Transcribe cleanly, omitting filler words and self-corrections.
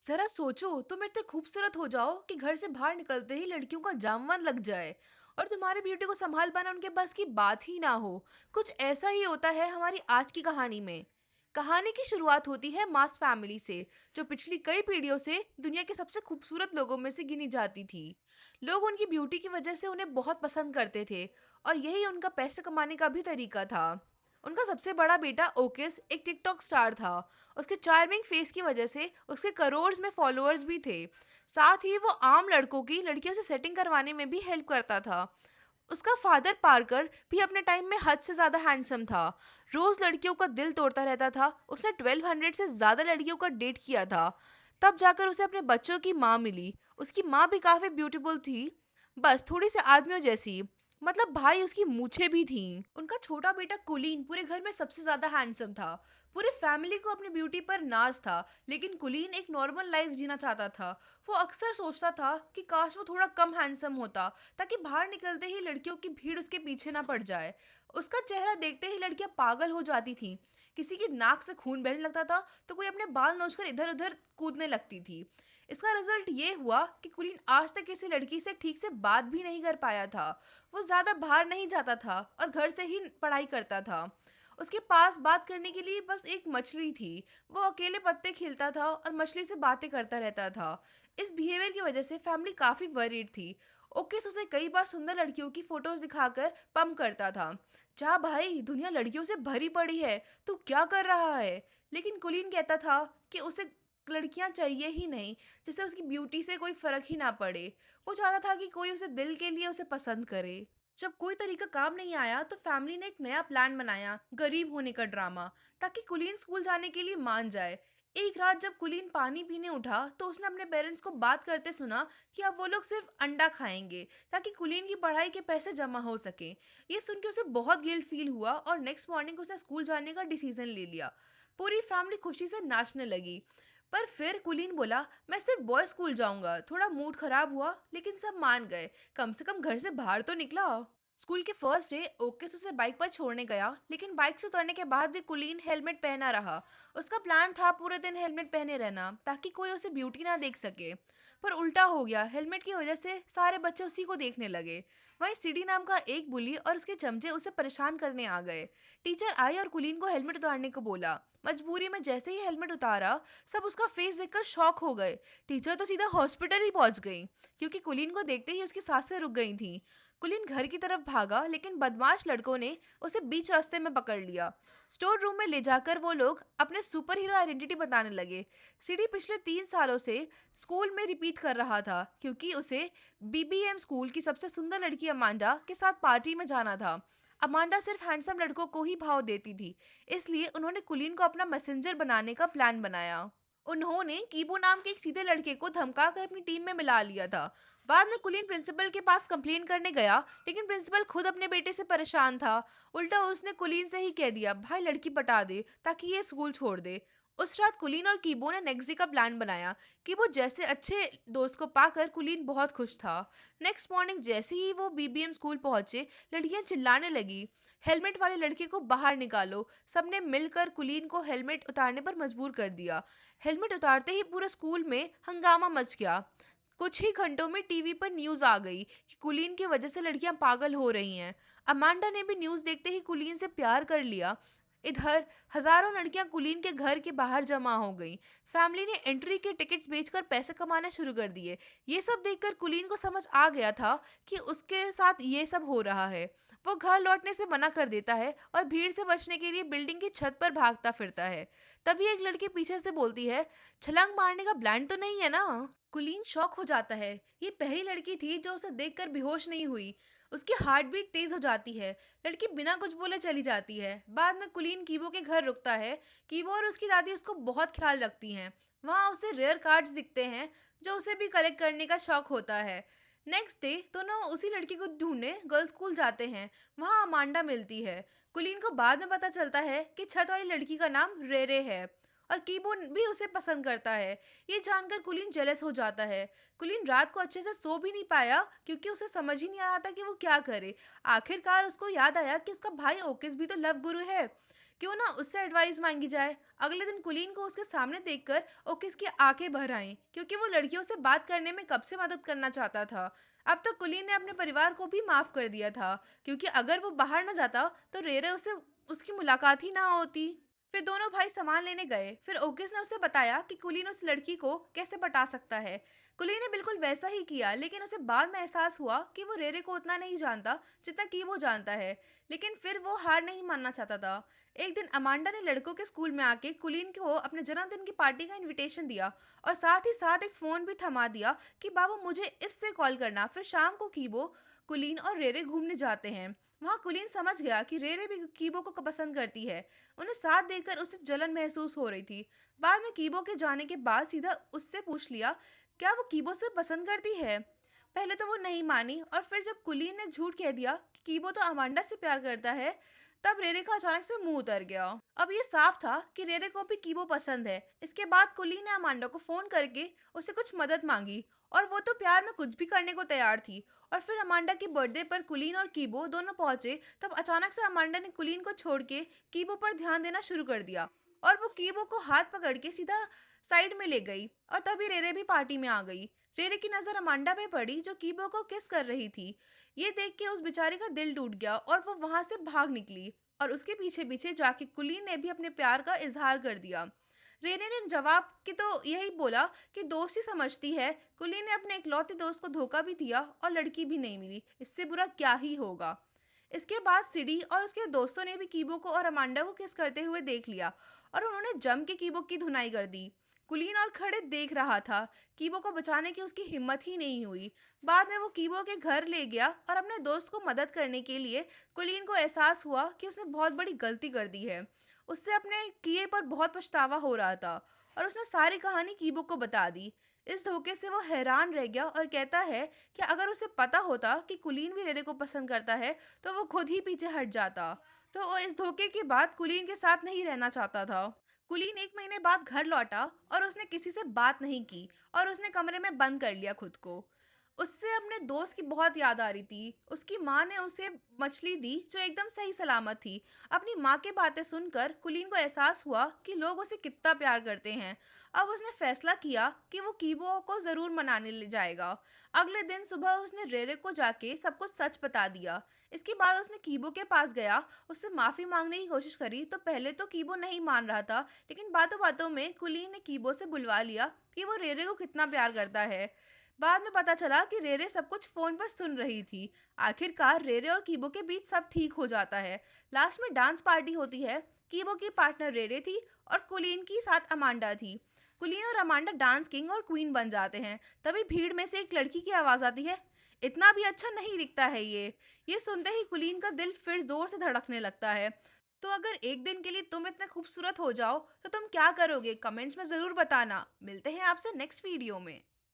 जरा सोचो, तुम इतने खूबसूरत हो जाओ कि घर से बाहर निकलते ही लड़कियों का जामवन लग जाए और तुम्हारी ब्यूटी को संभाल पाना उनके बस की बात ही ना हो। कुछ ऐसा ही होता है हमारी आज की कहानी में। कहानी की शुरुआत होती है मास फैमिली से, जो पिछली कई पीढ़ियों से दुनिया के सबसे खूबसूरत लोगों में से गिनी जाती थी। लोग उनकी ब्यूटी की वजह से उन्हें बहुत पसंद करते थे और यही उनका पैसे कमाने का भी तरीका था। उनका सबसे बड़ा बेटा ओकिस एक टिकटॉक स्टार था। उसके चार्मिंग फेस की वजह से उसके करोड़ में फॉलोअर्स भी थे। साथ ही वो आम लड़कों की लड़कियों से सेटिंग करवाने में भी हेल्प करता था। उसका फादर पार्कर भी अपने टाइम में हद से ज्यादा हैंडसम था। रोज लड़कियों का दिल तोड़ता रहता था। उसने 1200 से ज्यादा लड़कियों का डेट किया था। तब जाकर उसे अपने बच्चों की माँ मिली। उसकी माँ भी काफी ब्यूटीफुल थी, बस थोड़ी सी आदमियों जैसी। मतलब भाई, उसकी मूछें भी थीं। उनका छोटा बेटा कुलीन पूरे घर में सबसे ज्यादा हैंडसम था। पूरे फैमिली को अपनी ब्यूटी पर नाज था। लेकिन कुलीन एक नॉर्मल लाइफ जीना चाहता था। वो अक्सर सोचता था कि काश वो थोड़ा कम हैंडसम होता, ताकि बाहर निकलते ही लड़कियों की भीड़ उसके पीछे ना पड़ जाए। उसका चेहरा देखते ही लड़कियां पागल हो जाती थीं। किसी की नाक से खून बहने लगता था तो कोई अपने बाल नोचकर इधर उधर कूदने लगती थी। इसका रिजल्ट ये हुआ कि कुलीन आज तक किसी लड़की से ठीक से बात भी नहीं कर पाया था। वो ज्यादा बाहर नहीं जाता था और घर से ही पढ़ाई करता था। उसके पास बात करने के लिए बस एक मछली थी। वो अकेले पत्ते खेलता था और मछली से बातें करता रहता था। इस बिहेवियर की वजह से फैमिली काफी वरीड थी। ओकिस उसे कई बार सुंदर लड़कियों की फोटोज दिखाकर पम्प करता था। जा भाई, दुनिया लड़कियों से भरी पड़ी है, तू क्या कर रहा है? लेकिन कुलीन कहता था कि उसे लड़कियां चाहिए ही नहीं, जिससे उसकी ब्यूटी से कोई फर्क ही ना पड़े। वो चाहता था कि कोई उसे दिल के लिए उसे पसंद करे। जब कोई तरीका काम नहीं आया तो फैमिली ने एक नया प्लान बनाया, गरीब होने का ड्रामा, ताकि कुलीन स्कूल जाने के लिए मान जाए। एक रात जब कुलीन पानी पीने उठा तो उसने अपने पेरेंट्स को बात करते सुना कि अब वो लोग सिर्फ अंडा खाएंगे, ताकि कुलीन की पढ़ाई के पैसे जमा हो सके। ये सुन के उसे बहुत गिल्ट फील हुआ और नेक्स्ट मॉर्निंग उसने स्कूल जाने का डिसीजन ले लिया। पूरी फैमिली खुशी से नाचने लगी। पर फिर कुलीन बोला, मैं सिर्फ बॉय स्कूल जाऊंगा। थोड़ा मूड खराब हुआ लेकिन सब मान गए। कम से कम घर से बाहर तो निकला। स्कूल के फर्स्ट डे ओकिस उसे बाइक पर छोड़ने गया, लेकिन बाइक से उतरने के बाद भी कुलीन हेलमेट पहना रहा। उसका प्लान था पूरे दिन हेलमेट पहने रहना, ताकि कोई उसे ब्यूटी ना देख सके। पर उल्टा हो गया। हेलमेट की वजह से सारे बच्चे उसी को देखने लगे। वहीं सीडी नाम का एक बुली और उसके चमचे उसे परेशान करने आ गए। टीचर आई और कुलीन को हेलमेट उतारने को बोला। मजबूरी में जैसे ही हेलमेट उतारा, सब उसका फेस देखकर शॉक हो गए। टीचर तो सीधा हॉस्पिटल ही पहुंच गई, क्योंकि कुलीन को देखते ही उसकी सांसें रुक गई थीं। कुलीन घर की तरफ भागा, लेकिन बदमाश लड़कों ने उसे बीच रास्ते में पकड़ लिया। स्टोर रूम में ले जाकर वो लोग अपने सुपर हीरो आइडेंटिटी बताने लगे। सीडी पिछले 3 सालों से स्कूल में रिपीट कर रहा था, क्योंकि उसे बीबीएम स्कूल की सबसे सुंदर लड़की अमांडा के साथ पार्टी में जाना था। अमांडा सिर्फ हैंडसम लड़कों को ही भाव देती थी, इसलिए उन्होंने कुलीन को अपना मैसेंजर बनाने का प्लान बनाया। उन्होंने कीबो नाम के एक सीधे लड़के को धमकाकर अपनी टीम में मिला लिया था। बाद में कुलीन प्रिंसिपल के पास कंप्लेन करने गया, लेकिन प्रिंसिपल खुद अपने बेटे से परेशान था। उल्टा उसने कुलीन से ही कह दिया, भाई लड़की पटा दे ताकि ये स्कूल छोड़ दे। उस रात कुलीन और कीबो ने नेक्स्ट डे का प्लान बनाया। कीबो जैसे अच्छे दोस्त को पाकर कुलीन बहुत खुश था। नेक्स्ट मॉर्निंग जैसे ही वो बीबीएम स्कूल पहुंचे, लड़कियां चिल्लाने लगी, हेलमेट वाले लड़के को बाहर निकालो। सबने मिलकर कुलीन को हेलमेट उतारने पर मजबूर कर दिया। हेलमेट उतारते ही पूरे स्कूल में हंगामा मच गया। कुछ ही घंटों में टीवी पर न्यूज आ गई कि कुलीन की वजह से लड़कियां पागल हो रही हैं। अमांडा ने भी न्यूज देखते ही कुलीन से प्यार कर लिया। इधर हजारों लड़कियां कुलीन के घर के बाहर जमा हो गईं। फैमिली ने एंट्री के टिकट्स बेचकर पैसे कमाना शुरू कर दिए। ये सब देखकर कुलीन को समझ आ गया था कि उसके साथ ये सब हो रहा है। वो घर लौटने से मना कर देता है और भीड़ से बचने के लिए बिल्डिंग की छत पर भागता फिरता है। तभी एक लड़की पीछे से बोलती है, छलांग मारने का ब्लान तो नहीं है ना? कुलीन शॉक हो जाता है। ये पहली लड़की थी जो उसे देखकर बेहोश नहीं हुई। उसकी हार्ट बीट तेज हो जाती है। लड़की बिना कुछ बोले चली जाती है। बाद में कुलीन कीबो के घर रुकता है। कीबो और उसकी दादी उसको बहुत ख्याल रखती हैं। वहाँ उसे रेयर कार्ड्स दिखते हैं, जो उसे भी कलेक्ट करने का शौक होता है। नेक्स्ट डे दोनों उसी लड़की को ढूंढने गर्ल्स स्कूल जाते हैं। वहाँ अमांडा मिलती है। कुलीन को बाद में पता चलता है कि छत वाली लड़की का नाम रेरे है और कीबो भी उसे पसंद करता है। ये जानकर कुलीन जेलस हो जाता है। कुलीन रात को अच्छे से सो भी नहीं पाया, क्योंकि उसे समझ ही नहीं आ रहा था कि वो क्या करे। आखिरकार उसको याद आया कि उसका भाई ओकिस भी तो लव गुरु है। क्यों ना उससे एडवाइस मांगी जाए। अगले दिन कुलीन को उसके सामने देखकर ओकिस की आंखें भर आईं, क्योंकि वो लड़कियों से बात करने में कब से मदद करना चाहता था। अब तो कुलीन ने अपने परिवार को भी माफ कर दिया था, क्योंकि अगर वो बाहर न जाता तो रेरे उसे उसकी मुलाकात ही ना होती। फिर दोनों भाई सामान लेने गए। फिर ओकिस ने उसे बताया कि कुलीन उस लड़की को कैसे पटा सकता है। कुलीन ने बिल्कुल वैसा ही किया, लेकिन उसे बाद में एहसास हुआ कि वो रेरे को उतना नहीं जानता जितना कि वो जानता है। लेकिन फिर वो हार नहीं मानना चाहता था। एक दिन अमांडा ने लड़कों के स्कूल में आके कुलीन को अपने जन्मदिन की पार्टी का इनविटेशन दिया, और साथ ही साथ एक फोन भी थमा दिया कि बाबू मुझे इससे कॉल करना। फिर शाम को कीबो, कुलीन और रेरे घूमने जाते हैं। वहाँ कुलीन समझ गया कि रेरे भी कीबो को पसंद करती है। उन्हें साथ देकर उसे जलन महसूस हो रही थी। बाद में कीबो के जाने के बाद सीधा उससे पूछ लिया, क्या वो कीबो से पसंद करती है। पहले तो वो नहीं मानी, और फिर जब कुलीन ने झूठ कह दिया कि कीबो तो अमांडा से प्यार करता है, तब रेरे का अचानक से मुंह उतर गया। अब ये साफ था कि रेरे को भी कीबो पसंद है। इसके बाद कुलीन ने अमांडा को फोन करके उसे कुछ मदद मांगी, और वो तो प्यार में कुछ भी करने को तैयार थी। और फिर अमांडा की बर्थडे पर कुलीन और कीबो दोनों पहुंचे। तब अचानक से अमांडा ने कुलीन को छोड़ के कीबो पर ध्यान देना शुरू कर दिया, और वो कीबो को हाथ पकड़ के सीधा साइड में ले गई। और तभी रेरे भी पार्टी में आ गई। रेरे की नजर अमांडा पे पड़ी, जो कीबो को किस कर रही थी। ये देख के उस बेचारी का दिल टूट गया, और वो वहां से भाग निकली। और उसके पीछे पीछे जाके कुलीन ने भी अपने प्यार का इजहार कर दिया। रेने ने जवाब की तो यही बोला कि दोस्ती समझती है। कुलीन ने अपने इकलौते दोस्त को धोखा भी दिया, और लड़की भी नहीं मिली। इससे बुरा क्या ही होगा। इसके बाद सिडी और उसके दोस्तों ने भी कीबो को और अमांडा को किस करते हुए देख लिया, और उन्होंने जम के कीबो की धुनाई कर दी। कुलीन और खड़े देख रहा था। कीबो को बचाने की उसकी हिम्मत ही नहीं हुई। बाद में वो कीबो के घर ले गया, और अपने दोस्त को मदद करने के लिए कुलीन को एहसास हुआ कि उसने बहुत बड़ी गलती कर दी है। उससे अपने किए पर बहुत पछतावा हो रहा था, और उसने सारी कहानी कीबो को बता दी। इस धोखे से वो हैरान रह गया, और कहता है कि अगर उसे पता होता कि कुलीन भी रेरे को पसंद करता है, तो वो खुद ही पीछे हट जाता। तो वो इस धोखे के बाद कुलीन के साथ नहीं रहना चाहता था। कुलीन 1 महीने बाद घर लौटा, और उसने किसी से बात नहीं की, और उसने कमरे में बंद कर लिया खुद को। उससे अपने दोस्त की बहुत याद आ रही थी। उसकी माँ ने उसे मछली दी जो एकदम सही सलामत थी। अपनी माँ की बातें सुनकर कुलीन को एहसास हुआ कि लोग उसे कितना प्यार करते हैं। अब उसने फैसला किया कि वो कीबो को जरूर मनाने ले जाएगा। अगले दिन सुबह उसने रेरे को जाके सब कुछ सच बता दिया। इसके बाद उसने कीबो के पास गया, उससे माफी मांगने की कोशिश करी। तो पहले तो कीबो नहीं मान रहा था, लेकिन बातों बातों में कुलीन ने कीबो से बुलवा लिया कि वो रेरे को कितना प्यार करता है। बाद में पता चला कि रेरे सब कुछ फोन पर सुन रही थी। आखिरकार रेरे और कीबो के बीच सब ठीक हो जाता है। लास्ट में डांस पार्टी होती है। कीबो की पार्टनर रेरे थी, और कुलीन की साथ अमांडा थी। कुलीन और अमांडा डांस किंग और क्वीन बन जाते हैं। तभी भीड़ में से एक लड़की की आवाज आती है, इतना भी अच्छा नहीं दिखता है ये सुनते ही कुलीन का दिल फिर जोर से धड़कने लगता है। तो अगर एक दिन के लिए तुम इतने खूबसूरत हो जाओ, तो तुम क्या करोगे? कमेंट्स में जरूर बताना। मिलते हैं आपसे नेक्स्ट वीडियो में।